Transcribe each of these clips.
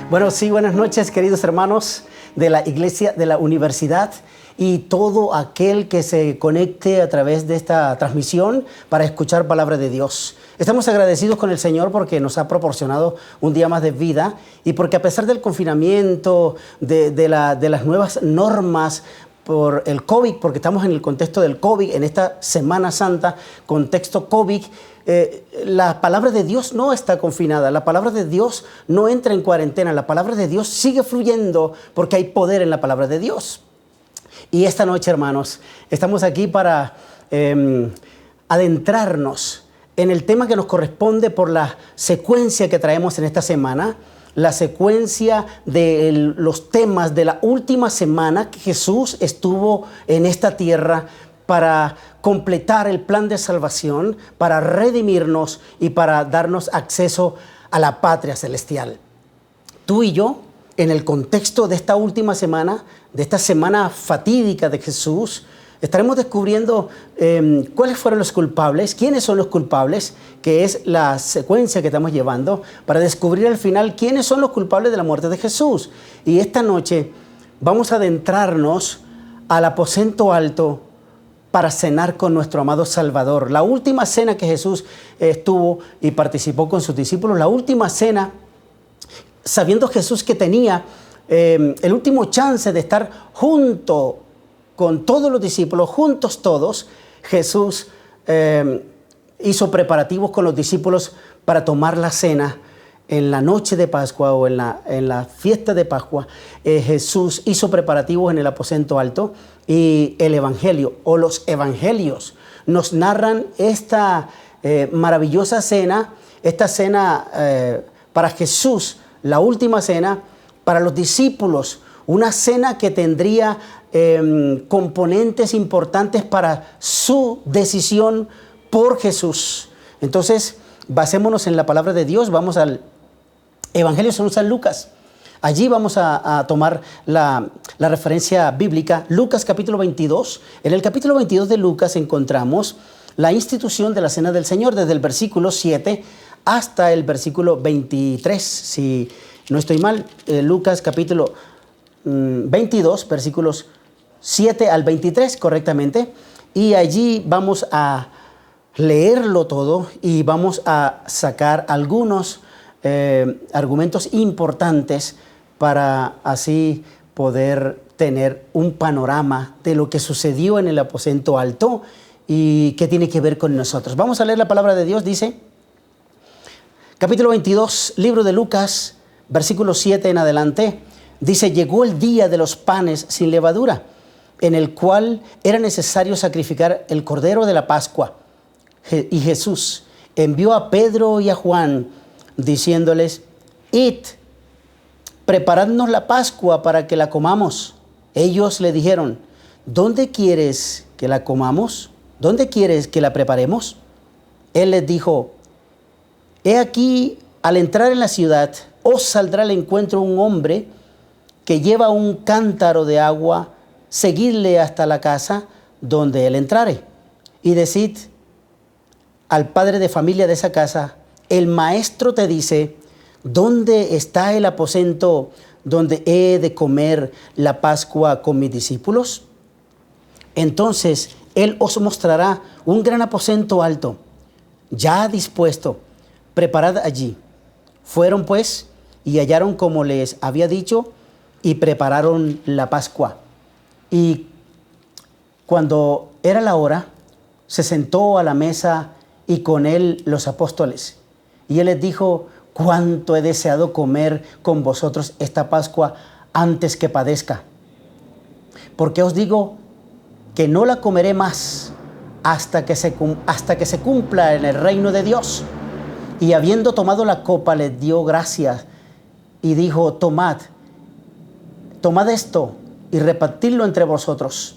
Bueno, sí, buenas noches, queridos hermanos de la iglesia, de la universidad y todo aquel que se conecte a través de esta transmisión para escuchar palabra de Dios. Estamos agradecidos con el Señor porque nos ha proporcionado un día más de vida y porque a pesar del confinamiento, de las nuevas normas por el COVID, porque estamos en el contexto del COVID, en esta Semana Santa, contexto COVID, la palabra de Dios no está confinada, la palabra de Dios no entra en cuarentena, la palabra de Dios sigue fluyendo porque hay poder en la palabra de Dios. Y esta noche, hermanos, estamos aquí para adentrarnos en el tema que nos corresponde por la secuencia que traemos en esta semana, la secuencia de los temas de la última semana que Jesús estuvo en esta tierra para completar el plan de salvación, para redimirnos y para darnos acceso a la patria celestial. Tú y yo, en el contexto de esta última semana, de esta semana fatídica de Jesús, estaremos descubriendo cuáles fueron los culpables, quiénes son los culpables, que es la secuencia que estamos llevando, para descubrir al final quiénes son los culpables de la muerte de Jesús. Y esta noche vamos a adentrarnos al aposento alto para cenar con nuestro amado Salvador. La última cena que Jesús estuvo y participó con sus discípulos, la última cena, sabiendo Jesús que tenía el último chance de estar junto con todos los discípulos, juntos todos, Jesús hizo preparativos con los discípulos para tomar la cena en la noche de Pascua o en la fiesta de Pascua. Jesús hizo preparativos en el aposento alto y el Evangelio o los Evangelios nos narran esta maravillosa cena, esta cena para Jesús, la última cena, para los discípulos, una cena que tendría componentes importantes para su decisión por Jesús. Entonces, basémonos en la palabra de Dios. Vamos al Evangelio según San Lucas. Allí vamos a tomar la referencia bíblica, Lucas capítulo 22. En el capítulo 22 de Lucas encontramos la institución de la Cena del Señor desde el versículo 7 hasta el versículo 23. Si no estoy mal, Lucas capítulo 22, versículos 7 al 23 correctamente. Y allí vamos a leerlo todo y vamos a sacar algunos argumentos importantes para así poder tener un panorama de lo que sucedió en el aposento alto y qué tiene que ver con nosotros. Vamos a leer la palabra de Dios. Dice, capítulo 22, libro de Lucas, versículo 7 en adelante. Dice, llegó el día de los panes sin levadura, en el cual era necesario sacrificar el cordero de la Pascua. Y Jesús envió a Pedro y a Juan, diciéndoles, id, preparadnos la Pascua para que la comamos. Ellos le dijeron, ¿dónde quieres que la comamos? ¿Dónde quieres que la preparemos? Él les dijo, he aquí, al entrar en la ciudad, os saldrá al encuentro un hombre que lleva un cántaro de agua, seguidle hasta la casa donde él entrare. Y decid al padre de familia de esa casa, el maestro te dice, ¿dónde está el aposento donde he de comer la Pascua con mis discípulos? Entonces él os mostrará un gran aposento alto, ya dispuesto, preparad allí. Fueron pues y hallaron como les había dicho y prepararon la Pascua. Y cuando era la hora, se sentó a la mesa y con él los apóstoles. Y él les dijo, cuánto he deseado comer con vosotros esta Pascua antes que padezca. Porque os digo que no la comeré más hasta que se cumpla en el reino de Dios. Y habiendo tomado la copa, les dio gracias y dijo, tomad esto y repartidlo entre vosotros.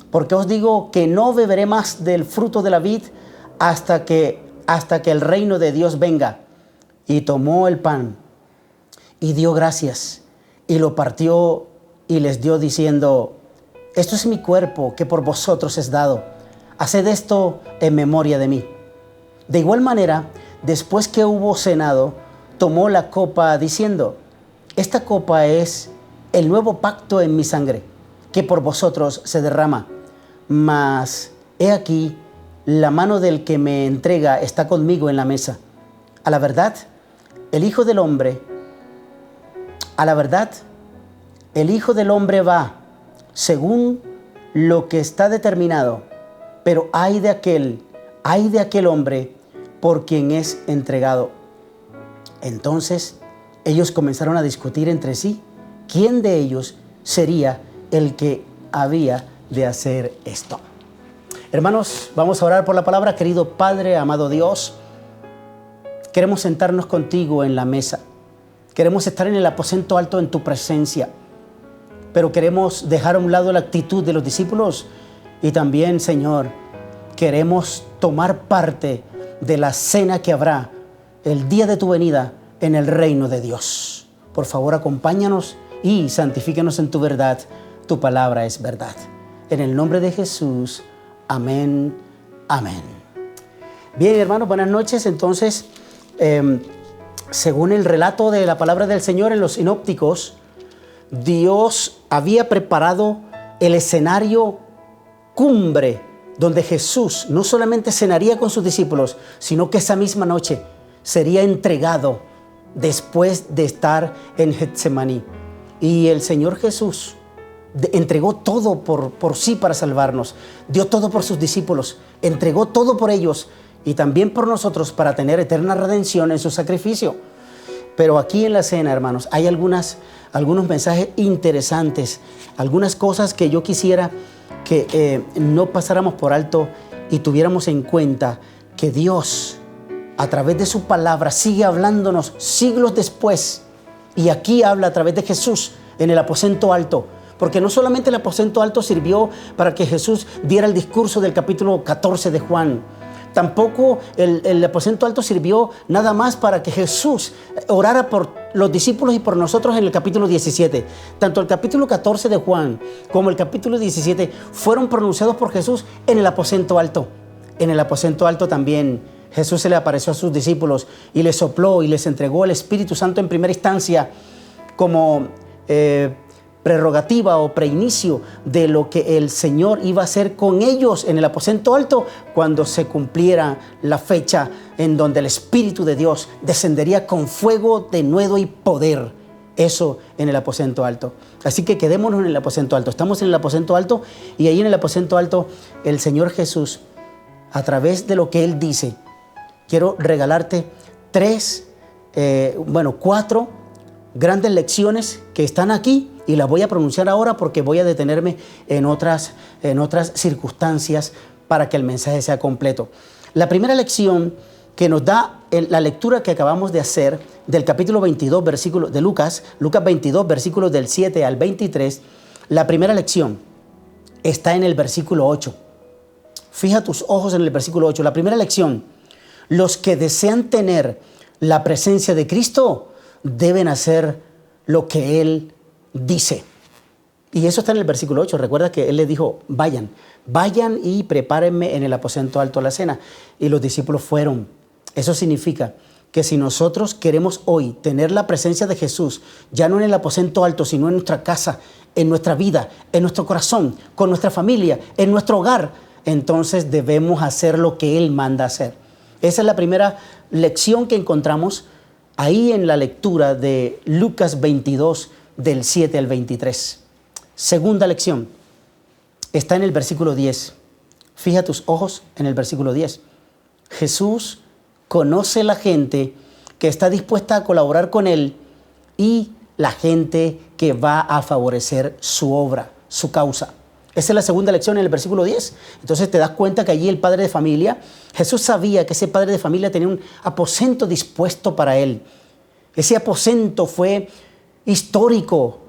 Porque os digo que no beberé más del fruto de la vid hasta que el reino de Dios venga. Y tomó el pan y dio gracias y lo partió y les dio diciendo, esto es mi cuerpo que por vosotros es dado. Haced esto en memoria de mí. De igual manera, después que hubo cenado, tomó la copa diciendo, esta copa es el nuevo pacto en mi sangre, que por vosotros se derrama. Mas he aquí, la mano del que me entrega está conmigo en la mesa. A la verdad, el Hijo del Hombre va según lo que está determinado, pero ay de aquel hombre por quien es entregado. Entonces ellos comenzaron a discutir entre sí quién de ellos sería el que había de hacer esto. Hermanos, vamos a orar por la palabra. Querido Padre, amado Dios, queremos sentarnos contigo en la mesa. Queremos estar en el aposento alto en tu presencia, pero queremos dejar a un lado la actitud de los discípulos y también, Señor, queremos tomar parte de la cena que habrá el día de tu venida en el reino de Dios. Por favor, acompáñanos y santifícanos en tu verdad. Tu palabra es verdad. En el nombre de Jesús, amén, amén. Bien, hermanos, buenas noches. Entonces, según el relato de la palabra del Señor en los sinópticos, Dios había preparado el escenario cumbre donde Jesús no solamente cenaría con sus discípulos, sino que esa misma noche sería entregado después de estar en Getsemaní. Y el Señor Jesús entregó todo por sí para salvarnos, dio todo por sus discípulos, entregó todo por ellos y también por nosotros para tener eterna redención en su sacrificio. Pero aquí en la cena, hermanos, hay algunos mensajes interesantes, algunas cosas que yo quisiera que no pasáramos por alto y tuviéramos en cuenta que Dios, a través de su palabra, sigue hablándonos siglos después. Y aquí habla a través de Jesús en el aposento alto. Porque no solamente el aposento alto sirvió para que Jesús diera el discurso del capítulo 14 de Juan. Tampoco el aposento alto sirvió nada más para que Jesús orara por los discípulos y por nosotros en el capítulo 17. Tanto el capítulo 14 de Juan como el capítulo 17 fueron pronunciados por Jesús en el aposento alto. En el aposento alto también Jesús se le apareció a sus discípulos y les sopló y les entregó el Espíritu Santo en primera instancia como prerrogativa o preinicio de lo que el Señor iba a hacer con ellos en el aposento alto cuando se cumpliera la fecha en donde el Espíritu de Dios descendería con fuego, denuedo y poder. Eso en el aposento alto. Así que quedémonos en el aposento alto. Estamos en el aposento alto y ahí en el aposento alto el Señor Jesús, a través de lo que Él dice, quiero regalarte cuatro grandes lecciones que están aquí y las voy a pronunciar ahora porque voy a detenerme en otras circunstancias para que el mensaje sea completo. La primera lección que nos da la lectura que acabamos de hacer del capítulo 22 versículo de Lucas 22 versículos del 7 al 23, la primera lección está en el versículo 8. Fija tus ojos en el versículo 8. La primera lección: los que desean tener la presencia de Cristo deben hacer lo que Él dice. Y eso está en el versículo 8. Recuerda que Él les dijo, vayan y prepárenme en el aposento alto la cena. Y los discípulos fueron. Eso significa que si nosotros queremos hoy tener la presencia de Jesús, ya no en el aposento alto, sino en nuestra casa, en nuestra vida, en nuestro corazón, con nuestra familia, en nuestro hogar, entonces debemos hacer lo que Él manda hacer. Esa es la primera lección que encontramos ahí en la lectura de Lucas 22, del 7 al 23. Segunda lección está en el versículo 10. Fija tus ojos en el versículo 10. Jesús conoce la gente que está dispuesta a colaborar con Él y la gente que va a favorecer su obra, su causa. Esa es la segunda lección en el versículo 10. Entonces te das cuenta que allí el padre de familia, Jesús sabía que ese padre de familia tenía un aposento dispuesto para él. Ese aposento fue histórico.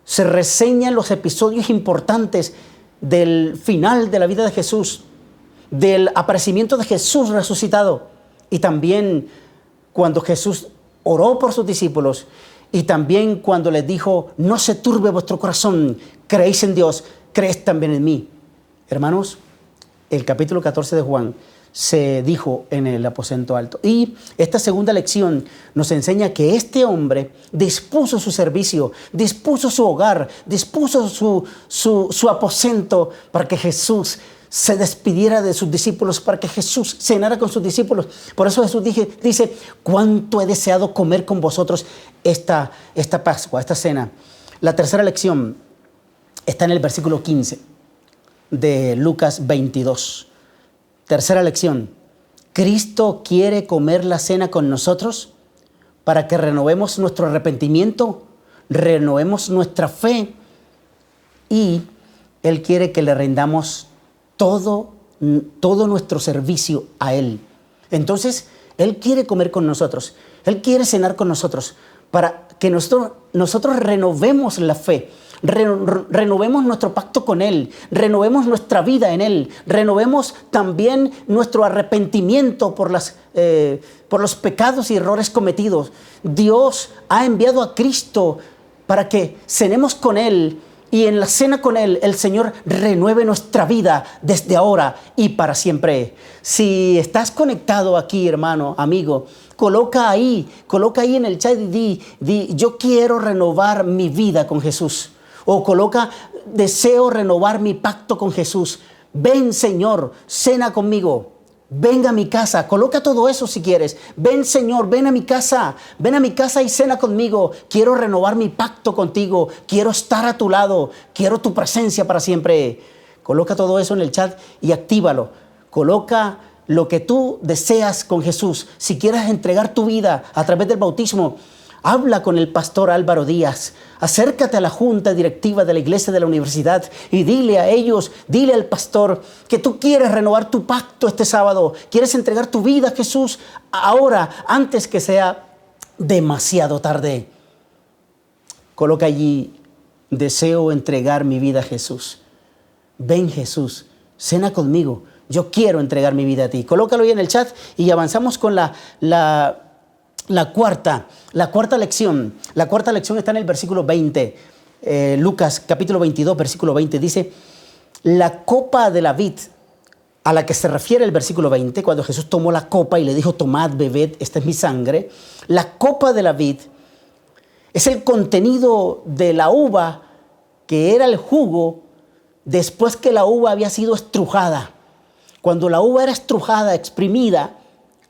Se reseñan los episodios importantes del final de la vida de Jesús, del aparecimiento de Jesús resucitado y también cuando Jesús oró por sus discípulos y también cuando les dijo, no se turbe vuestro corazón, creéis en Dios, creed también en mí. Hermanos, el capítulo 14 de Juan se dijo en el aposento alto. Y esta segunda lección nos enseña que este hombre dispuso su servicio, dispuso su hogar, dispuso su aposento para que Jesús se despidiera de sus discípulos, para que Jesús cenara con sus discípulos. Por eso Jesús dice, cuánto he deseado comer con vosotros esta Pascua, esta cena. La tercera lección está en el versículo 15 de Lucas 22. Tercera lección. Cristo quiere comer la cena con nosotros para que renovemos nuestro arrepentimiento, renovemos nuestra fe, y Él quiere que le rindamos todo nuestro servicio a Él. Entonces, Él quiere comer con nosotros. Él quiere cenar con nosotros para que nosotros renovemos la fe, renovemos nuestro pacto con Él, renovemos nuestra vida en Él, renovemos también nuestro arrepentimiento por los pecados y errores cometidos. Dios ha enviado a Cristo para que cenemos con Él, y en la cena con Él, el Señor renueve nuestra vida desde ahora y para siempre. Si estás conectado aquí, hermano, amigo, coloca ahí en el chat y di, yo quiero renovar mi vida con Jesús. O coloca, deseo renovar mi pacto con Jesús. Ven, Señor, cena conmigo. Ven a mi casa, coloca todo eso si quieres. Ven, Señor, ven a mi casa y cena conmigo. Quiero renovar mi pacto contigo, quiero estar a tu lado, quiero tu presencia para siempre. Coloca todo eso en el chat y actívalo. Coloca lo que tú deseas con Jesús. Si quieres entregar tu vida a través del bautismo, habla con el pastor Álvaro Díaz. Acércate a la junta directiva de la iglesia de la universidad y dile a ellos, dile al pastor que tú quieres renovar tu pacto este sábado. Quieres entregar tu vida a Jesús ahora, antes que sea demasiado tarde. Coloca allí, deseo entregar mi vida a Jesús. Ven, Jesús, cena conmigo. Yo quiero entregar mi vida a ti. Colócalo ahí en el chat y avanzamos con la cuarta lección. La cuarta lección está en el versículo 20. Lucas capítulo 22, versículo 20 dice, la copa de la vid, a la que se refiere el versículo 20, cuando Jesús tomó la copa y le dijo, tomad, bebed, esta es mi sangre. La copa de la vid es el contenido de la uva, que era el jugo después que la uva había sido estrujada. Cuando la uva era estrujada, exprimida,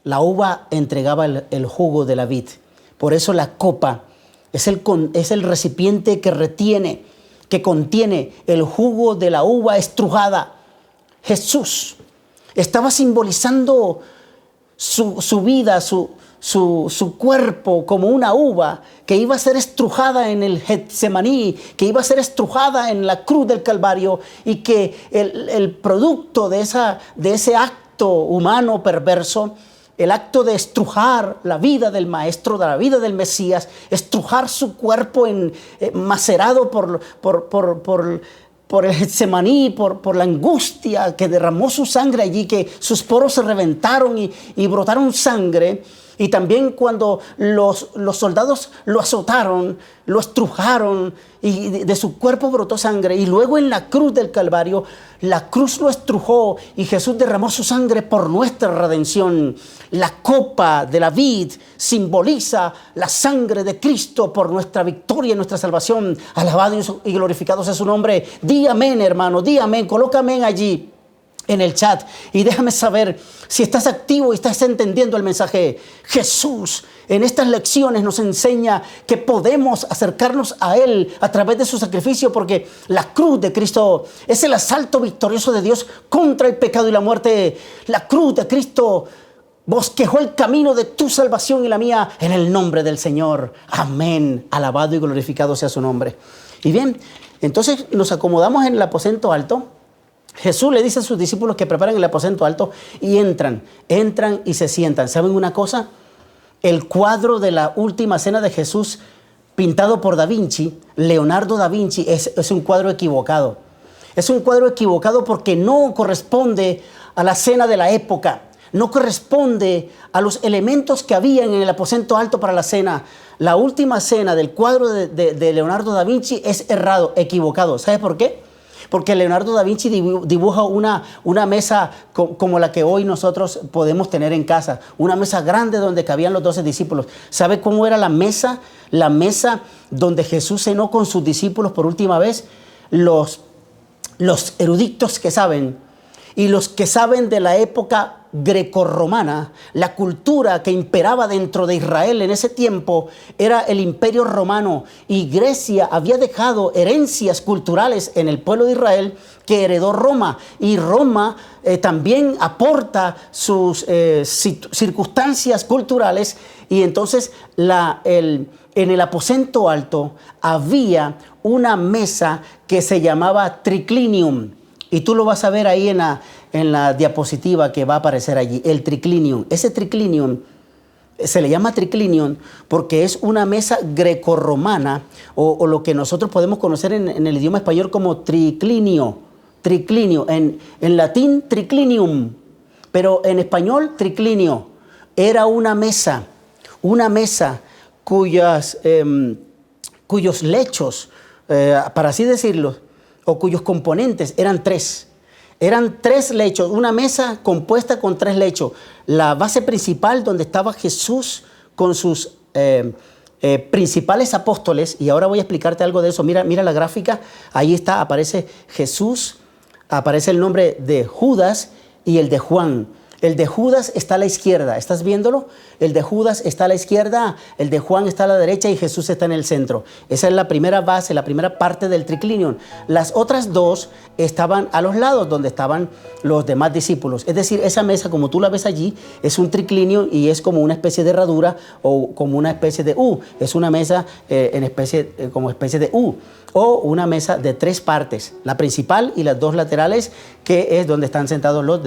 la uva entregaba el jugo de la vid. Por eso la copa es el recipiente que contiene el jugo de la uva estrujada. Jesús estaba simbolizando su vida, su cuerpo como una uva que iba a ser estrujada en el Getsemaní, que iba a ser estrujada en la cruz del Calvario, y que el producto de ese acto humano perverso, el acto de estrujar la vida del Maestro, de la vida del Mesías, estrujar su cuerpo macerado por el Getsemaní, por la angustia, que derramó su sangre allí, que sus poros se reventaron y brotaron sangre. Y también cuando los soldados lo azotaron, lo estrujaron y de su cuerpo brotó sangre. Y luego en la cruz del Calvario, la cruz lo estrujó y Jesús derramó su sangre por nuestra redención. La copa de la vid simboliza la sangre de Cristo por nuestra victoria y nuestra salvación. Alabado y glorificado sea su nombre. Di amén, hermano, di amén, coloca amén allí en el chat y déjame saber si estás activo y estás entendiendo el mensaje. Jesús en estas lecciones nos enseña que podemos acercarnos a Él a través de su sacrificio, porque la cruz de Cristo es el asalto victorioso de Dios contra el pecado y la muerte. La cruz de Cristo bosquejó el camino de tu salvación y la mía en el nombre del Señor. Amén. Alabado y glorificado sea su nombre. Y bien, entonces nos acomodamos en el aposento alto. Jesús le dice a sus discípulos que preparen el aposento alto y entran y se sientan. ¿Saben una cosa? El cuadro de la última cena de Jesús, pintado por Da Vinci, Leonardo da Vinci, es un cuadro equivocado. Es un cuadro equivocado porque no corresponde a la cena de la época. No corresponde a los elementos que habían en el aposento alto para la cena. La última cena del cuadro de Leonardo da Vinci es errado, equivocado. ¿Sabe por qué? Porque Leonardo da Vinci dibuja una mesa como la que hoy nosotros podemos tener en casa. Una mesa grande donde cabían los 12 discípulos. ¿Sabe cómo era la mesa? La mesa donde Jesús cenó con sus discípulos por última vez. Los eruditos que saben y los que saben de la época grecorromana, la cultura que imperaba dentro de Israel en ese tiempo era el Imperio Romano, y Grecia había dejado herencias culturales en el pueblo de Israel que heredó Roma, y Roma también aporta sus circunstancias culturales, y entonces en el aposento alto había una mesa que se llamaba triclinium. Y tú lo vas a ver ahí en la diapositiva que va a aparecer allí, el triclinium. Ese triclinium se le llama triclinium porque es una mesa grecorromana, o lo que nosotros podemos conocer en el idioma español como triclinio. Triclinio, en latín triclinium, pero en español triclinio. Era una mesa cuyos lechos, para así decirlo, o cuyos componentes eran tres. Eran tres lechos, una mesa compuesta con tres lechos. La base principal donde estaba Jesús con sus principales apóstoles, y ahora voy a explicarte algo de eso. Mira la gráfica, ahí está, aparece Jesús, aparece el nombre de Judas y el de Juan. El de Judas está a la izquierda, ¿estás viéndolo? El de Judas está a la izquierda, el de Juan está a la derecha y Jesús está en el centro. Esa es la primera base, la primera parte del triclinium. Las otras dos estaban a los lados donde estaban los demás discípulos. Es decir, esa mesa, como tú la ves allí, es un triclinium y es como una especie de herradura o como una especie de U. Es una mesa como especie de U, o una mesa de tres partes, la principal y las dos laterales, que es donde están sentados los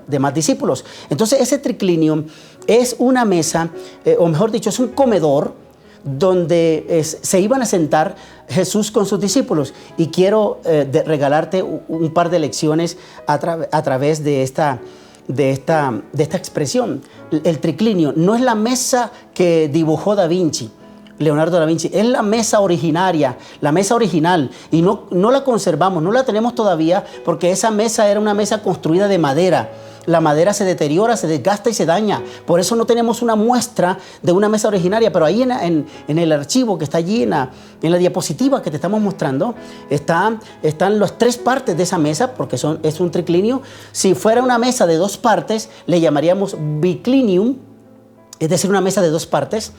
demás discípulos. Entonces ese triclinium es una mesa, o mejor dicho, es un comedor donde se iban a sentar Jesús con sus discípulos. Y quiero regalarte un par de lecciones a través de esta expresión. El triclinio no es la mesa que dibujó Leonardo da Vinci, es la mesa originaria, la mesa original, y no la conservamos, no la tenemos todavía, porque esa mesa era una mesa construida de madera. La madera se deteriora, se desgasta y se daña. Por eso no tenemos una muestra de una mesa originaria. Pero ahí en el archivo que está allí, en la diapositiva que te estamos mostrando, están las tres partes de esa mesa, porque es un triclinio. Si fuera una mesa de dos partes, le llamaríamos biclinium, es decir, una mesa de dos partes.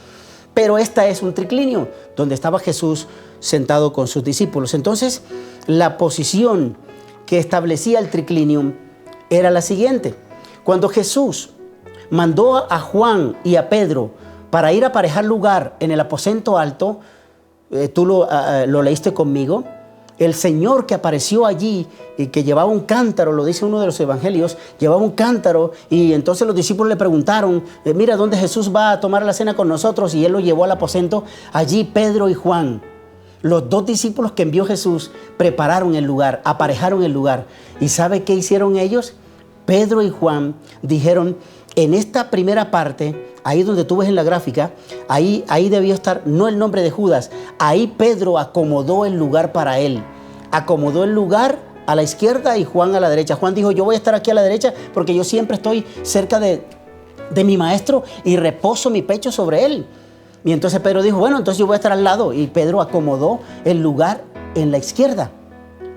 Pero esta es un triclinio, donde estaba Jesús sentado con sus discípulos. Entonces, la posición que establecía el triclinium era la siguiente. Cuando Jesús mandó a Juan y a Pedro para ir a aparejar lugar en el aposento alto, tú lo leíste conmigo, el Señor que apareció allí y que llevaba un cántaro, lo dice uno de los evangelios, llevaba un cántaro, y entonces los discípulos le preguntaron, mira, ¿dónde Jesús va a tomar la cena con nosotros? Y él lo llevó al aposento. Allí Pedro y Juan, los dos discípulos que envió Jesús, prepararon el lugar, aparejaron el lugar. ¿Y sabe qué hicieron ellos? Pedro y Juan dijeron, en esta primera parte, ahí donde tú ves en la gráfica, ahí debió estar no el nombre de Judas. Ahí Pedro acomodó el lugar para él. Acomodó el lugar a la izquierda y Juan a la derecha. Juan dijo, yo voy a estar aquí a la derecha porque yo siempre estoy cerca de mi maestro y reposo mi pecho sobre él. Y entonces Pedro dijo, bueno, entonces yo voy a estar al lado. Y Pedro acomodó el lugar en la izquierda.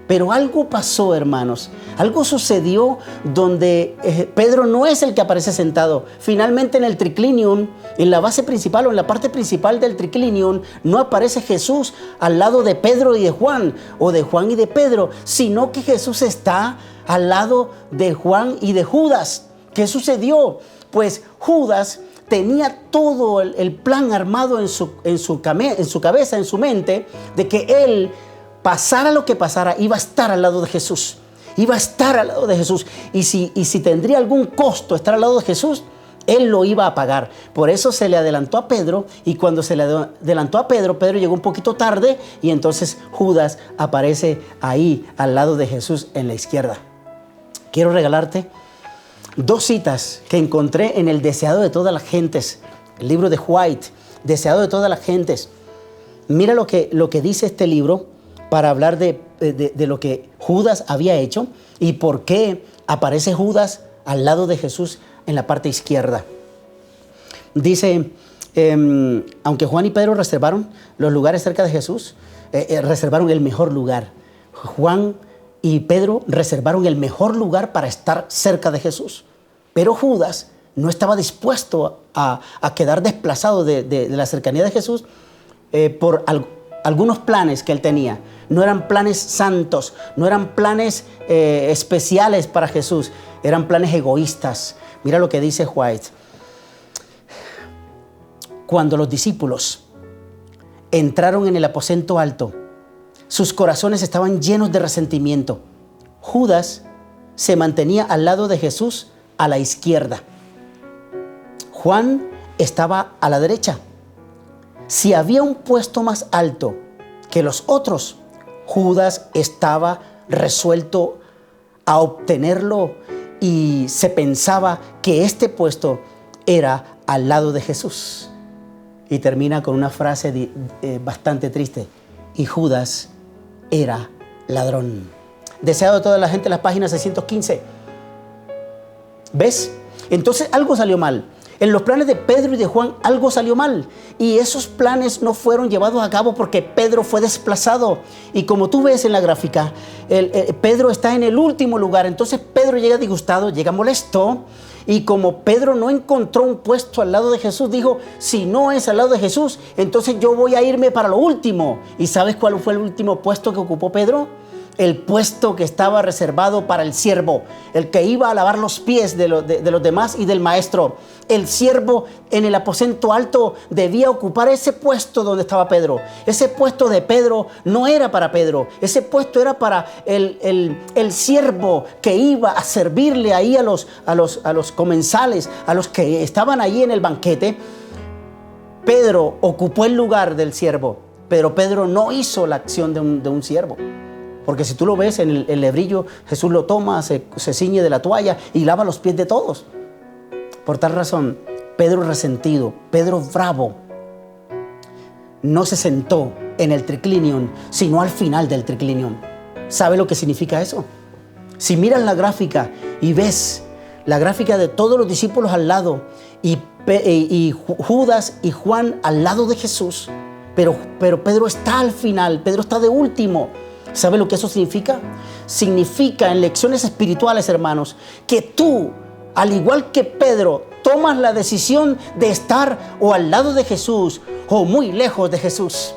Pero algo pasó, hermanos. Algo sucedió donde Pedro no es el que aparece sentado. Finalmente en el triclinium, en la base principal o en la parte principal del triclinium, no aparece Jesús al lado de Pedro y de Juan, o de Juan y de Pedro, sino que Jesús está al lado de Juan y de Judas. ¿Qué sucedió? Pues Judas tenía todo el plan armado en su cabeza, en su mente, de que él, pasara lo que pasara, iba a estar al lado de Jesús. Iba a estar al lado de Jesús. Y si tendría algún costo estar al lado de Jesús, él lo iba a pagar. Por eso se le adelantó a Pedro. Y cuando se le adelantó a Pedro, Pedro llegó un poquito tarde. Y entonces Judas aparece ahí al lado de Jesús en la izquierda. Quiero regalarte dos citas que encontré en el Deseado de todas las gentes. El libro de White, Deseado de todas las gentes. Mira lo que dice este libro para hablar de de lo que Judas había hecho y por qué aparece Judas al lado de Jesús en la parte izquierda. Dice, aunque Juan y Pedro reservaron los lugares cerca de Jesús, reservaron el mejor lugar. Juan y Pedro reservaron el mejor lugar para estar cerca de Jesús. Pero Judas no estaba dispuesto a quedar desplazado de la cercanía de Jesús por algunos planes que él tenía. No eran planes santos, no eran planes especiales para Jesús, eran planes egoístas. Mira lo que dice White. Cuando los discípulos entraron en el aposento alto, sus corazones estaban llenos de resentimiento. Judas se mantenía al lado de Jesús a la izquierda. Juan estaba a la derecha. Si había un puesto más alto que los otros, Judas estaba resuelto a obtenerlo y se pensaba que este puesto era al lado de Jesús. Y termina con una frase bastante triste. Y Judas era ladrón. Deseado de toda la gente, las páginas 615. ¿Ves? Entonces algo salió mal. En los planes de Pedro y de Juan algo salió mal. Y esos planes no fueron llevados a cabo porque Pedro fue desplazado. Y como tú ves en la gráfica, Pedro está en el último lugar. Entonces Pedro llega disgustado, llega molesto. Y como Pedro no encontró un puesto al lado de Jesús, dijo, si no es al lado de Jesús, entonces yo voy a irme para lo último. ¿Y sabes cuál fue el último puesto que ocupó Pedro? El puesto que estaba reservado para el siervo, el que iba a lavar los pies de los demás y del maestro. El siervo en el aposento alto debía ocupar ese puesto donde estaba Pedro. Ese puesto de Pedro no era para Pedro, ese puesto era para el siervo que iba a servirle ahí a los comensales, a los que estaban ahí en el banquete. Pedro ocupó el lugar del siervo, pero Pedro no hizo la acción de un siervo. Porque si tú lo ves en el lebrillo, Jesús lo toma, se ciñe de la toalla y lava los pies de todos. Por tal razón, Pedro resentido, Pedro bravo, no se sentó en el triclinium, sino al final del triclinium. ¿Sabe lo que significa eso? Si miras la gráfica y ves la gráfica de todos los discípulos al lado y Judas y Juan al lado de Jesús, pero Pedro está al final, Pedro está de último. ¿Sabe lo que eso significa? Significa en lecciones espirituales, hermanos, que tú, al igual que Pedro, tomas la decisión de estar o al lado de Jesús o muy lejos de Jesús.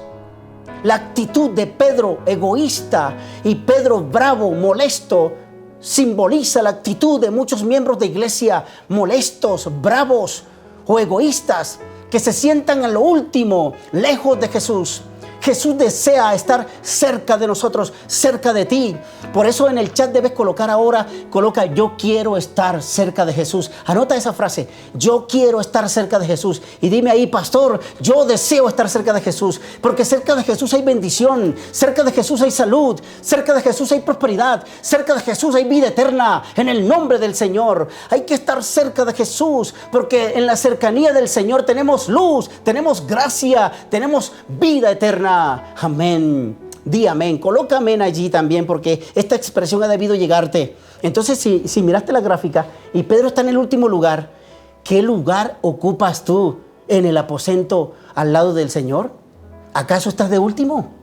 La actitud de Pedro egoísta y Pedro bravo, molesto, simboliza la actitud de muchos miembros de iglesia molestos, bravos o egoístas que se sientan a lo último, lejos de Jesús. Jesús desea estar cerca de nosotros, cerca de ti. Por eso en el chat debes coloca yo quiero estar cerca de Jesús. Anota esa frase, yo quiero estar cerca de Jesús. Y dime ahí, pastor, yo deseo estar cerca de Jesús. Porque cerca de Jesús hay bendición, cerca de Jesús hay salud, cerca de Jesús hay prosperidad, cerca de Jesús hay vida eterna. En el nombre del Señor, hay que estar cerca de Jesús. Porque en la cercanía del Señor tenemos luz, tenemos gracia, tenemos vida eterna. Amén. Di amén. Coloca amén allí también porque esta expresión ha debido llegarte. Entonces, si miraste la gráfica y Pedro está en el último lugar, ¿qué lugar ocupas tú en el aposento al lado del Señor? ¿Acaso estás de último?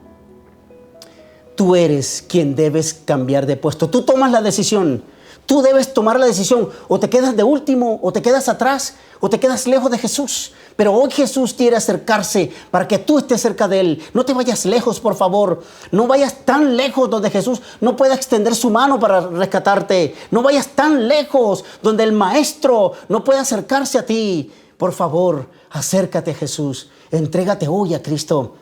Tú eres quien debes cambiar de puesto. Tú tomas la decisión. Tú debes tomar la decisión. O te quedas de último, o te quedas atrás, o te quedas lejos de Jesús. Pero hoy Jesús quiere acercarse para que tú estés cerca de Él. No te vayas lejos, por favor. No vayas tan lejos donde Jesús no pueda extender su mano para rescatarte. No vayas tan lejos donde el Maestro no pueda acercarse a ti. Por favor, acércate a Jesús. Entrégate hoy a Cristo.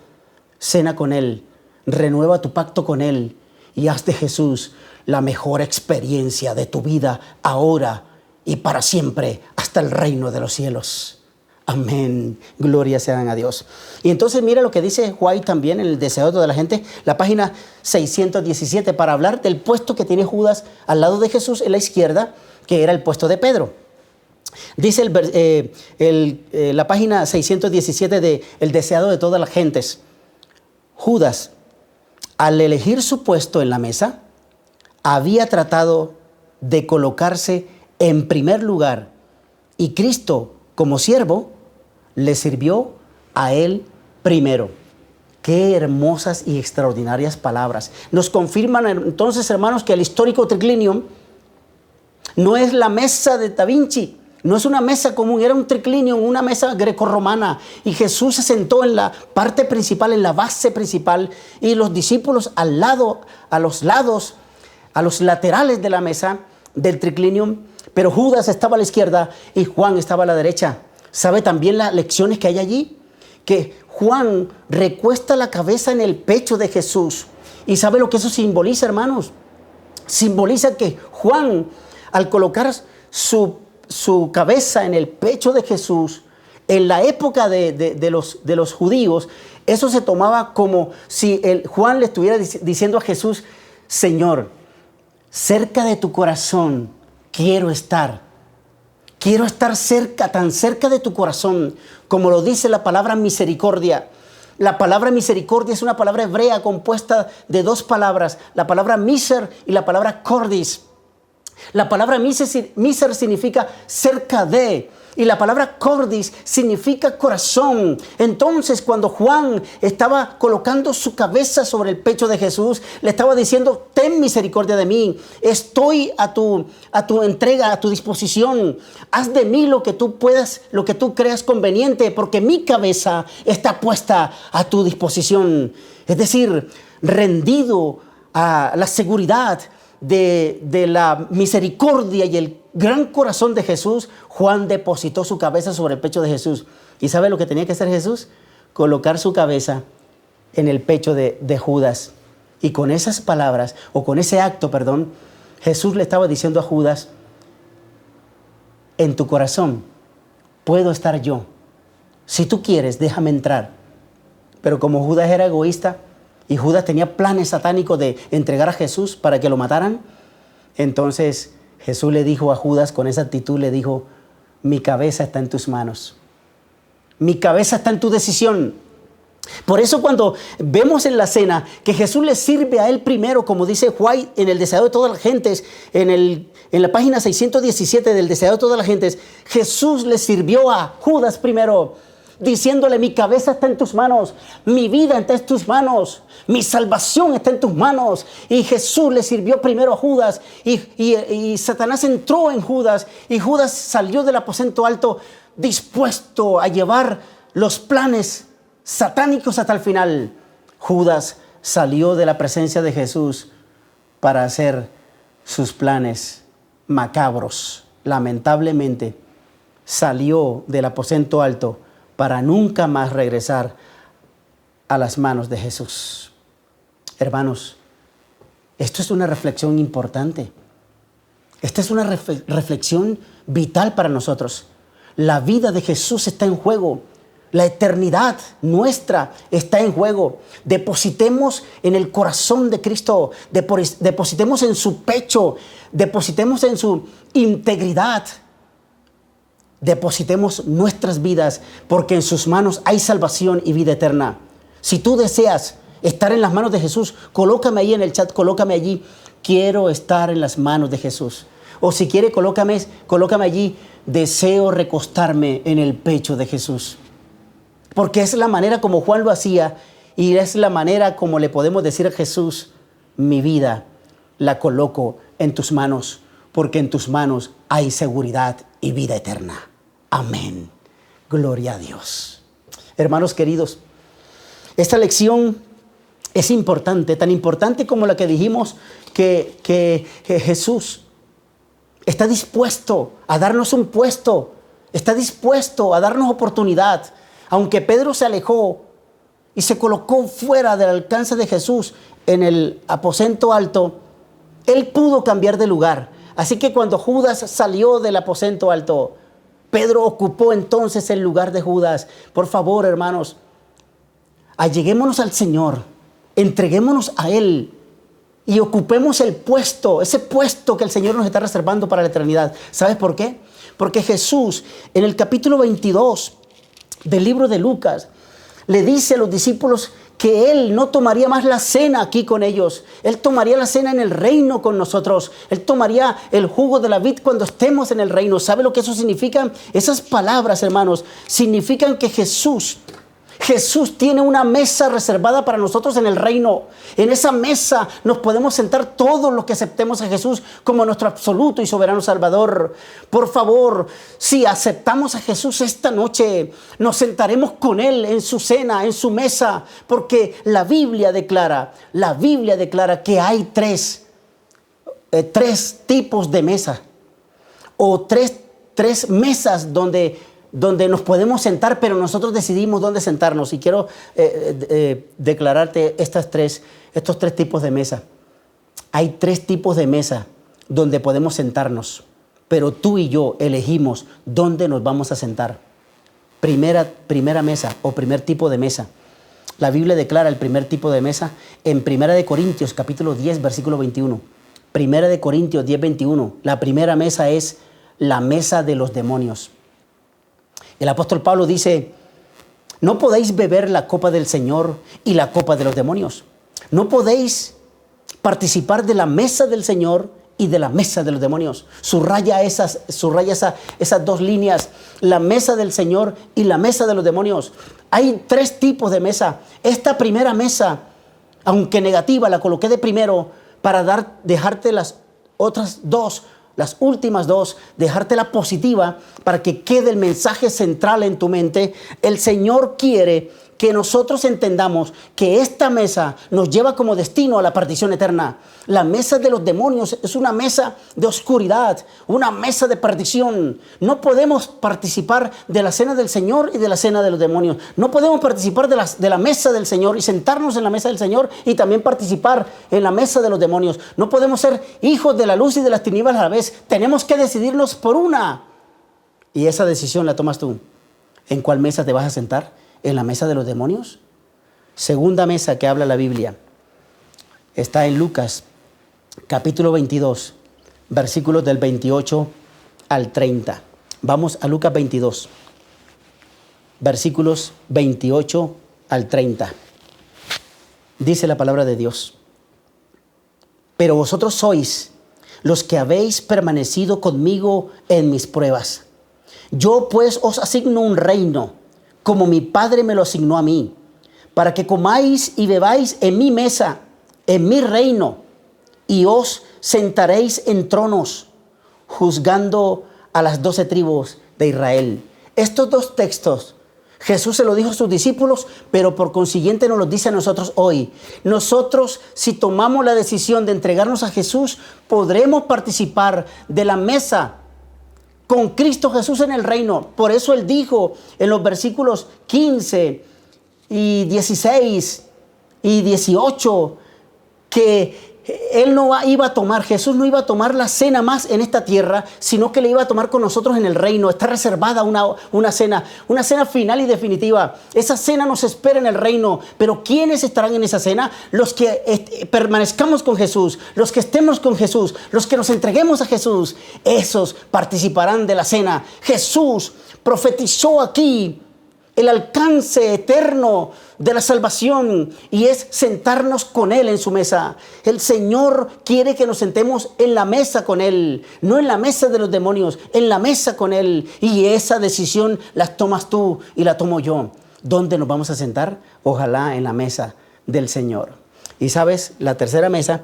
Cena con Él. Renueva tu pacto con Él. Y haz de Jesús la mejor experiencia de tu vida ahora y para siempre hasta el reino de los cielos. Amén. Gloria sean a Dios. Y entonces mira lo que dice White también en el Deseo de toda la gente, la página 617, para hablar del puesto que tiene Judas al lado de Jesús en la izquierda, que era el puesto de Pedro. Dice la página 617 de El Deseado de todas las gentes. Judas al elegir su puesto en la mesa, había tratado de colocarse en primer lugar y Cristo, como siervo, le sirvió a él primero. Qué hermosas y extraordinarias palabras. Nos confirman entonces, hermanos, que el histórico triclinium no es la mesa de Da Vinci, no es una mesa común, era un triclinium, una mesa grecorromana. Y Jesús se sentó en la parte principal, en la base principal, y los discípulos al lado, a los lados, a los laterales de la mesa del triclinium. Pero Judas estaba a la izquierda y Juan estaba a la derecha. ¿Sabe también las lecciones que hay allí? Que Juan recuesta la cabeza en el pecho de Jesús. ¿Y sabe lo que eso simboliza, hermanos? Simboliza que Juan, al colocar su cabeza en el pecho de Jesús, en la época de los judíos, eso se tomaba como si Juan le estuviera diciendo a Jesús: Señor, cerca de tu corazón quiero estar. Quiero estar cerca, tan cerca de tu corazón, como lo dice la palabra misericordia. La palabra misericordia es una palabra hebrea compuesta de dos palabras, la palabra miser y la palabra cordis. La palabra miser significa cerca de, y la palabra cordis significa corazón. Entonces, cuando Juan estaba colocando su cabeza sobre el pecho de Jesús, le estaba diciendo: ten misericordia de mí, estoy a tu entrega, a tu disposición. Haz de mí lo que tú puedas, lo que tú creas conveniente, porque mi cabeza está puesta a tu disposición. Es decir, rendido a la seguridad de la misericordia y el gran corazón de Jesús, Juan depositó su cabeza sobre el pecho de Jesús. ¿Y sabe lo que tenía que hacer Jesús? Colocar su cabeza en el pecho de Judas. Y con esas palabras, o con ese acto, perdón, Jesús le estaba diciendo a Judas: en tu corazón puedo estar yo. Si tú quieres, déjame entrar. Pero como Judas era egoísta, y Judas tenía planes satánicos de entregar a Jesús para que lo mataran, entonces Jesús le dijo a Judas, con esa actitud le dijo: mi cabeza está en tus manos. Mi cabeza está en tu decisión. Por eso cuando vemos en la cena que Jesús le sirve a él primero, como dice White en El Deseado de Todas las Gentes, en la página 617 del Deseado de Todas las Gentes, Jesús le sirvió a Judas primero, diciéndole: mi cabeza está en tus manos, mi vida está en tus manos, mi salvación está en tus manos. Y Jesús le sirvió primero a Judas, y Satanás entró en Judas, y Judas salió del aposento alto dispuesto a llevar los planes satánicos hasta el final. Judas salió de la presencia de Jesús para hacer sus planes macabros. Lamentablemente salió del aposento alto para nunca más regresar a las manos de Jesús. Hermanos, esto es una reflexión importante. Esta es una reflexión vital para nosotros. La vida de Jesús está en juego. La eternidad nuestra está en juego. Depositemos en el corazón de Cristo, depositemos en su pecho, depositemos en su integridad. Depositemos nuestras vidas, porque en sus manos hay salvación y vida eterna. Si tú deseas estar en las manos de Jesús, colócame ahí en el chat, colócame allí: quiero estar en las manos de Jesús. O si quiere, colócame allí: deseo recostarme en el pecho de Jesús. Porque es la manera como Juan lo hacía, y es la manera como le podemos decir a Jesús: mi vida la coloco en tus manos, porque en tus manos hay seguridad y vida eterna. Amén. Gloria a Dios. Hermanos queridos, esta lección es importante, tan importante como la que dijimos que Jesús está dispuesto a darnos un puesto, está dispuesto a darnos oportunidad. Aunque Pedro se alejó y se colocó fuera del alcance de Jesús en el aposento alto, él pudo cambiar de lugar. Así que cuando Judas salió del aposento alto, Pedro ocupó entonces el lugar de Judas. Por favor, hermanos, alleguémonos al Señor, entreguémonos a Él y ocupemos el puesto, ese puesto que el Señor nos está reservando para la eternidad. ¿Sabes por qué? Porque Jesús, en el capítulo 22 del libro de Lucas, le dice a los discípulos que Él no tomaría más la cena aquí con ellos. Él tomaría la cena en el reino con nosotros. Él tomaría el jugo de la vid cuando estemos en el reino. ¿Sabe lo que eso significa? Esas palabras, hermanos, significan que Jesús tiene una mesa reservada para nosotros en el reino. En esa mesa nos podemos sentar todos los que aceptemos a Jesús como nuestro absoluto y soberano Salvador. Por favor, si aceptamos a Jesús esta noche, nos sentaremos con Él en su cena, en su mesa, porque la Biblia declara que hay tres tipos de mesa, o tres mesas donde nos podemos sentar, pero nosotros decidimos dónde sentarnos. Y quiero declararte estos tres tipos de mesa. Hay tres tipos de mesa donde podemos sentarnos, pero tú y yo elegimos dónde nos vamos a sentar. Primera mesa o primer tipo de mesa. La Biblia declara el primer tipo de mesa en 1 Corintios capítulo 10, versículo 21. 1 Corintios 10, 21. La primera mesa es la mesa de los demonios. El apóstol Pablo dice: no podéis beber la copa del Señor y la copa de los demonios. No podéis participar de la mesa del Señor y de la mesa de los demonios. Subraya esas dos líneas: la mesa del Señor y la mesa de los demonios. Hay tres tipos de mesa. Esta primera mesa, aunque negativa, la coloqué de primero para dejarte las otras dos. Las últimas dos, dejártela positiva para que quede el mensaje central en tu mente. El Señor quiere que nosotros entendamos que esta mesa nos lleva como destino a la perdición eterna. La mesa de los demonios es una mesa de oscuridad, una mesa de perdición. No podemos participar de la cena del Señor y de la cena de los demonios. No podemos participar de la mesa del Señor y sentarnos en la mesa del Señor y también participar en la mesa de los demonios. No podemos ser hijos de la luz y de las tinieblas a la vez. Tenemos que decidirnos por una. Y esa decisión la tomas tú. ¿En cuál mesa te vas a sentar? ¿En la mesa de los demonios? Segunda mesa que habla la Biblia está en Lucas capítulo 22, versículos del 28 al 30. Vamos a Lucas 22, versículos 28 al 30. Dice la palabra de Dios: pero vosotros sois los que habéis permanecido conmigo en mis pruebas. Yo pues os asigno un reino, como mi Padre me lo asignó a mí, para que comáis y bebáis en mi mesa, en mi reino, y os sentaréis en tronos, juzgando a las 12 tribus de Israel. Estos dos textos, Jesús se lo dijo a sus discípulos, pero por consiguiente nos los dice a nosotros hoy. Nosotros, si tomamos la decisión de entregarnos a Jesús, podremos participar de la mesa con Cristo Jesús en el reino. Por eso Él dijo en los versículos 15 y 16 y 18 que Jesús no iba a tomar la cena más en esta tierra, sino que le iba a tomar con nosotros en el reino. Está reservada una cena final y definitiva. Esa cena nos espera en el reino. Pero ¿quiénes estarán en esa cena? Los que permanezcamos con Jesús, los que estemos con Jesús, los que nos entreguemos a Jesús. Esos participarán de la cena. Jesús profetizó aquí el alcance eterno de la salvación, y es sentarnos con Él en su mesa. El Señor quiere que nos sentemos en la mesa con Él, no en la mesa de los demonios, en la mesa con Él. Y esa decisión la tomas tú y la tomo yo. ¿Dónde nos vamos a sentar? Ojalá en la mesa del Señor. Y sabes, la tercera mesa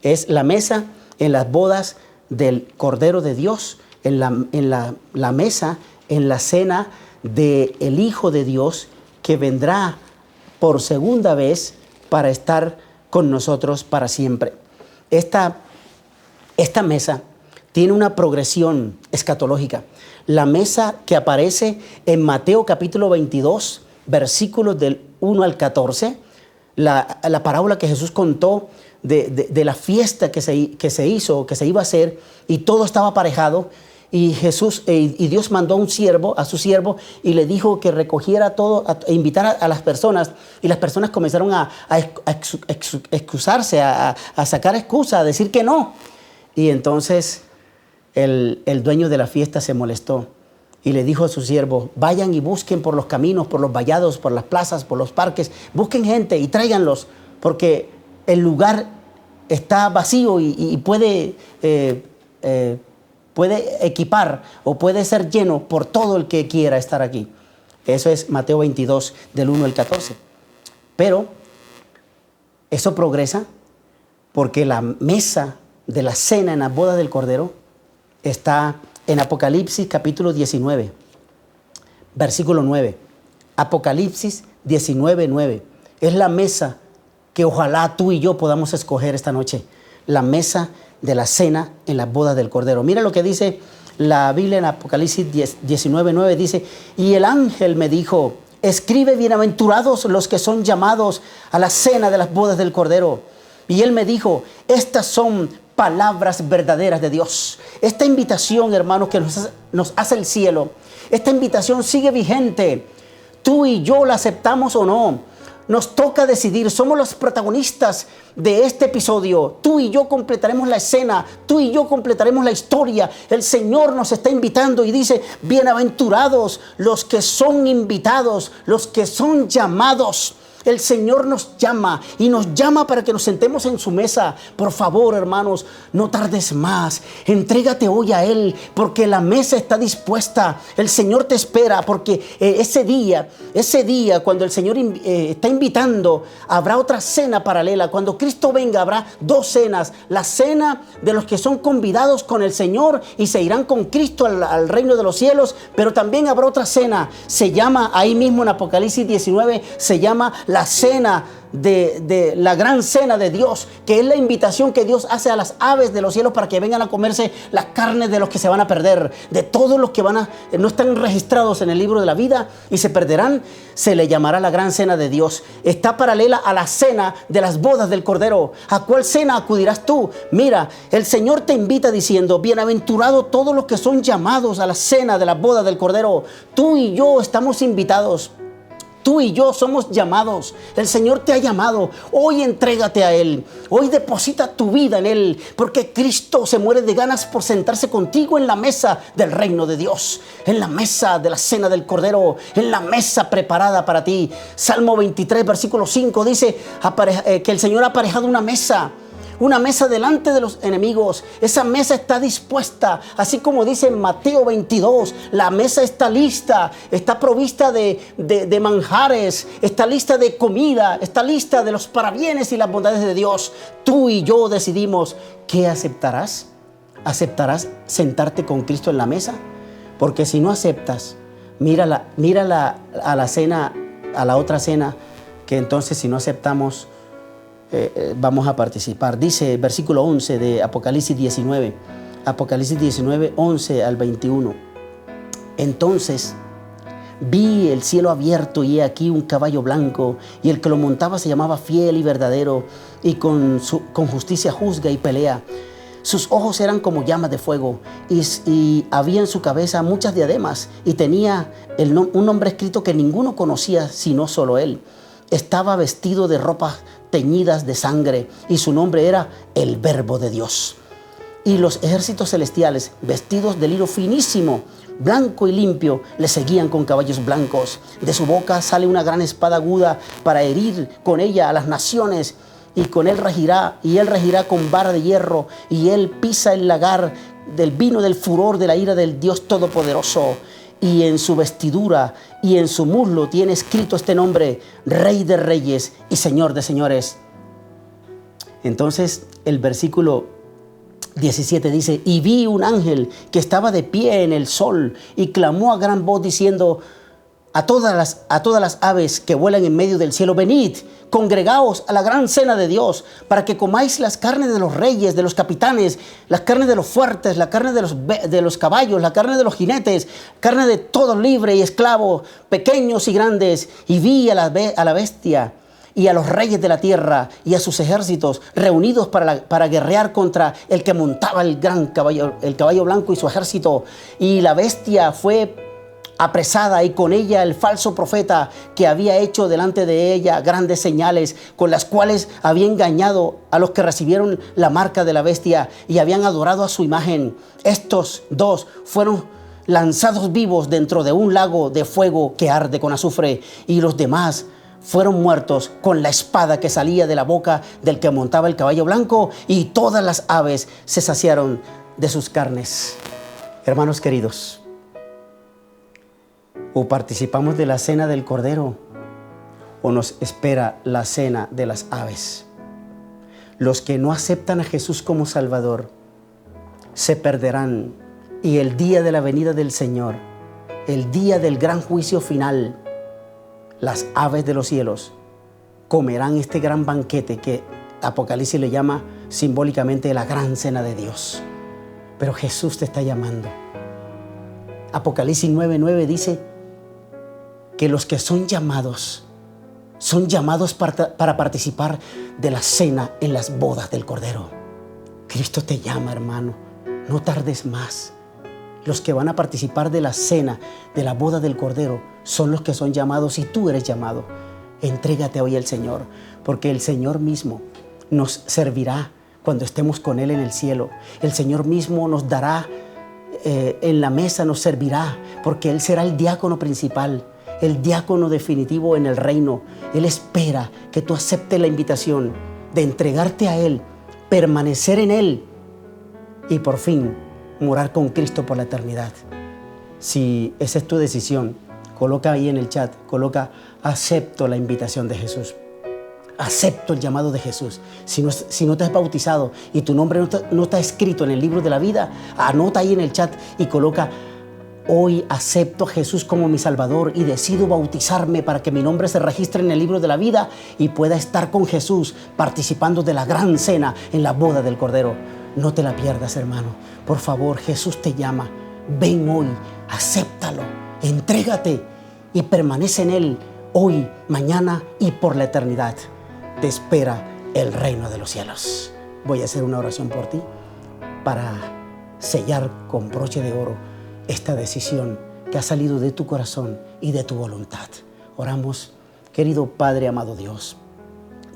es la mesa en las bodas del Cordero de Dios, en la mesa, en la cena del Hijo de Dios, que vendrá por segunda vez para estar con nosotros para siempre. Esta mesa tiene una progresión escatológica. La mesa que aparece en Mateo capítulo 22, versículos del 1 al 14, la parábola que Jesús contó de la fiesta que se iba a hacer, y todo estaba aparejado. Y Dios mandó a su siervo y le dijo que recogiera todo, e invitara a las personas. Y las personas comenzaron a excusarse, a sacar excusas, a decir que no. Y entonces el dueño de la fiesta se molestó Y le dijo a sus siervos, vayan y busquen por los caminos, por los vallados, por las plazas, por los parques, busquen gente y tráiganlos, porque el lugar está vacío y puede equipar o puede ser lleno por todo el que quiera estar aquí. Eso es Mateo 22, del 1 al 14. Pero eso progresa porque la mesa de la cena en la boda del Cordero está en Apocalipsis capítulo 19, versículo 9. Apocalipsis 19, 9. Es la mesa que ojalá tú y yo podamos escoger esta noche. La mesa de la cena en la boda del Cordero. Mira lo que dice la Biblia en Apocalipsis 19, 9. Dice, y el ángel me dijo, escribe, bienaventurados los que son llamados a la cena de las bodas del Cordero. Y él me dijo, estas son palabras verdaderas de Dios. Esta invitación, hermanos, que nos hace el cielo, esta invitación sigue vigente. Tú y yo la aceptamos o no. Nos toca decidir, somos los protagonistas de este episodio. Tú y yo completaremos la escena, tú y yo completaremos la historia. El Señor nos está invitando y dice, bienaventurados los que son invitados, los que son llamados. El Señor nos llama y nos llama para que nos sentemos en su mesa. Por favor, hermanos, no tardes más. Entrégate hoy a Él porque la mesa está dispuesta. El Señor te espera porque ese día cuando el Señor está invitando, habrá otra cena paralela. Cuando Cristo venga, habrá dos cenas. La cena de los que son convidados con el Señor y se irán con Cristo al reino de los cielos. Pero también habrá otra cena. Se llama, ahí mismo en Apocalipsis 19, se llama la cena de la gran cena de Dios, que es la invitación que Dios hace a las aves de los cielos para que vengan a comerse las carnes de los que se van a perder, de todos los que no están registrados en el libro de la vida y se perderán. Se le llamará la gran cena de Dios. Está paralela a la cena de las bodas del Cordero. ¿A cuál cena acudirás tú? Mira, el Señor te invita diciendo, bienaventurado todos los que son llamados a la cena de las bodas del Cordero. Tú y yo estamos invitados. Tú y yo somos llamados. El Señor te ha llamado. Hoy entrégate a Él. Hoy deposita tu vida en Él. Porque Cristo se muere de ganas por sentarse contigo en la mesa del reino de Dios. En la mesa de la cena del Cordero. En la mesa preparada para ti. Salmo 23, versículo 5 dice que el Señor ha aparejado una mesa delante de los enemigos. Esa mesa está dispuesta, así como dice en Mateo 22, la mesa está lista, está provista de manjares, está lista de comida, está lista de los parabienes y las bondades de Dios. Tú y yo decidimos, ¿qué aceptarás? ¿Aceptarás sentarte con Cristo en la mesa? Porque si no aceptas, mira a la cena, a la otra cena, que entonces si no aceptamos, vamos a participar. Dice el versículo 11 de Apocalipsis 19, 11 al 21. Entonces vi el cielo abierto y he aquí un caballo blanco, y el que lo montaba se llamaba Fiel y Verdadero, y con justicia juzga y pelea. Sus ojos eran como llamas de fuego, y había en su cabeza muchas diademas, y tenía un nombre escrito que ninguno conocía sino solo él. Estaba vestido de ropas teñidas de sangre, y su nombre era el Verbo de Dios. Y los ejércitos celestiales, vestidos de lino finísimo, blanco y limpio, le seguían con caballos blancos. De su boca sale una gran espada aguda para herir con ella a las naciones, y él regirá con vara de hierro, y él pisa el lagar del vino del furor de la ira del Dios Todopoderoso. Y en su vestidura y en su muslo tiene escrito este nombre: Rey de Reyes y Señor de Señores. Entonces el versículo 17 dice, y vi un ángel que estaba de pie en el sol y clamó a gran voz diciendo a todas las aves que vuelan en medio del cielo, venid, congregaos a la gran cena de Dios, para que comáis las carnes de los reyes, de los capitanes, las carnes de los fuertes, la carne de los caballos, la carne de los jinetes, carne de todo libre y esclavo, pequeños y grandes. Y vi a la bestia y a los reyes de la tierra y a sus ejércitos reunidos para guerrear contra el que montaba el gran caballo, el caballo blanco y su ejército. Y la bestia fue apresada, y con ella el falso profeta, que había hecho delante de ella grandes señales, con las cuales había engañado a los que recibieron la marca de la bestia y habían adorado a su imagen. Estos dos fueron lanzados vivos dentro de un lago de fuego que arde con azufre, y los demás fueron muertos con la espada que salía de la boca del que montaba el caballo blanco, y todas las aves se saciaron de sus carnes. Hermanos queridos, o participamos de la cena del Cordero, o nos espera la cena de las aves. Los que no aceptan a Jesús como Salvador se perderán, y el día de la venida del Señor, el día del gran juicio final, las aves de los cielos comerán este gran banquete que Apocalipsis le llama simbólicamente la gran cena de Dios. Pero Jesús te está llamando. Apocalipsis 9:9 dice que los que son llamados para participar de la cena en las bodas del Cordero. Cristo te llama, hermano. No tardes más. Los que van a participar de la cena, de la boda del Cordero, son los que son llamados, y tú eres llamado. Entrégate hoy al Señor, porque el Señor mismo nos servirá cuando estemos con Él en el cielo. El Señor mismo nos dará en la mesa, nos servirá, porque Él será el diácono principal, el diácono definitivo en el reino. Él espera que tú aceptes la invitación de entregarte a Él, permanecer en Él y por fin morar con Cristo por la eternidad. Si esa es tu decisión, coloca ahí en el chat, coloca: acepto la invitación de Jesús. Acepto el llamado de Jesús. Si no te has bautizado y tu nombre no está escrito en el libro de la vida, anota ahí en el chat y coloca: hoy acepto a Jesús como mi Salvador y decido bautizarme para que mi nombre se registre en el libro de la vida y pueda estar con Jesús participando de la gran cena en la boda del Cordero. No te la pierdas, hermano. Por favor, Jesús te llama. Ven hoy, acéptalo, entrégate y permanece en Él hoy, mañana y por la eternidad. Te espera el reino de los cielos. Voy a hacer una oración por ti para sellar con broche de oro esta decisión que ha salido de tu corazón y de tu voluntad. Oramos. Querido Padre, amado Dios,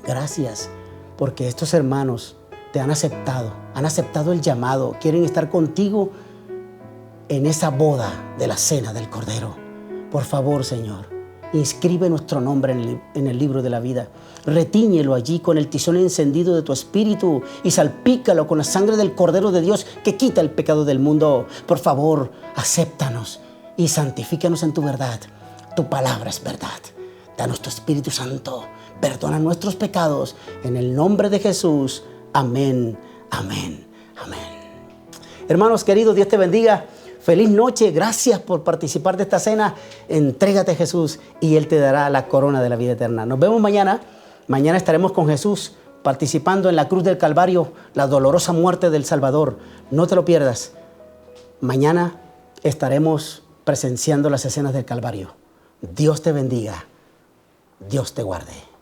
gracias porque estos hermanos te han aceptado el llamado, quieren estar contigo en esa boda de la cena del Cordero. Por favor, Señor, inscribe nuestro nombre en el libro de la vida. Retíñelo allí con el tizón encendido de tu Espíritu y salpícalo con la sangre del Cordero de Dios que quita el pecado del mundo. Por favor, acéptanos y santifícanos en tu verdad. Tu palabra es verdad. Danos tu Espíritu Santo. Perdona nuestros pecados. En el nombre de Jesús. Amén, amén, amén. Hermanos queridos, Dios te bendiga. Feliz noche, gracias por participar de esta cena. Entrégate a Jesús y Él te dará la corona de la vida eterna. Nos vemos mañana. Mañana estaremos con Jesús participando en la cruz del Calvario, la dolorosa muerte del Salvador. No te lo pierdas. Mañana estaremos presenciando las escenas del Calvario. Dios te bendiga. Dios te guarde.